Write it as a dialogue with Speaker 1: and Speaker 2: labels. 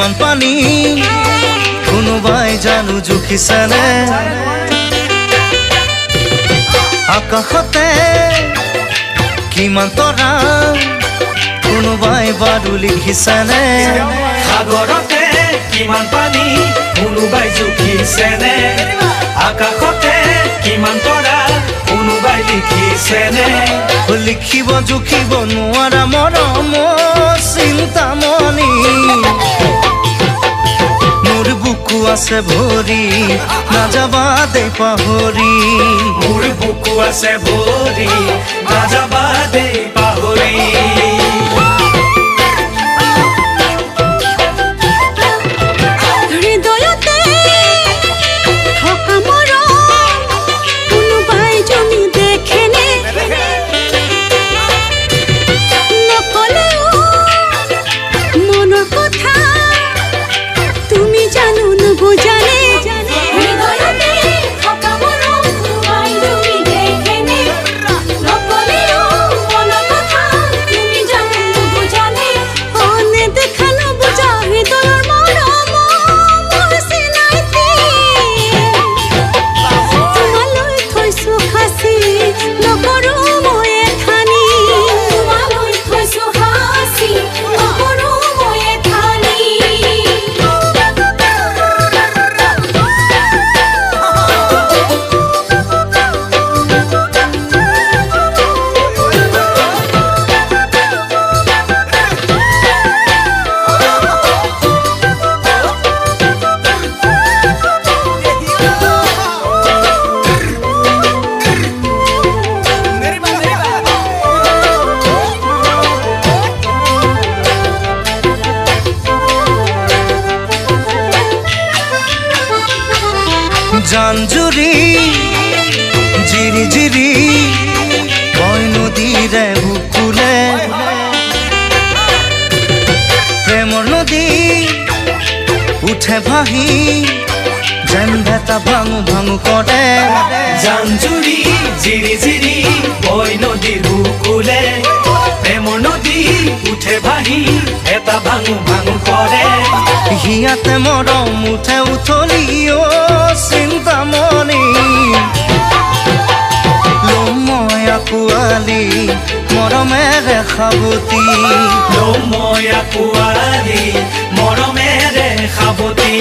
Speaker 1: কিমান পানী কোনোবাই জানো জুখিছেনে আকাশতে কিমান তৰা কোনোবাই বাৰু লিখিছেনে
Speaker 2: সাগৰতে কিমান পানী কোনোবাই জুখিছেনে আকাশতে কিমান তৰা কোনোবাই লিখিছেনে
Speaker 1: লিখিব জুখিব নোৱাৰা মৰম চিন্তামণি মোৰ বুকু আছে ভৰি নাযাবা দে পাহৰি
Speaker 2: মোৰ বুকু আছে ভৰি নাযাবা দে পাহৰি
Speaker 1: জানজুৰি জিৰি জিৰি বৈ নদীৰে বুকুলে প্ৰেমৰ নদী উঠে ভাহি যেন ভেটা ভাঙো ভাঙো কৰে
Speaker 2: জানজুৰি জিৰি জিৰি বৈ নদীৰ বুকুলে প্ৰেমৰ নদী উঠে ভাহি এটা ভাঙো ভাঙো কৰে
Speaker 1: হিয়াতে মৰম উঠে উঠলি চিন্তামণি লময় আকুৱালি মৰমেৰে সাৱতি
Speaker 2: লময় আকুৱালি মৰমেৰে সাৱতি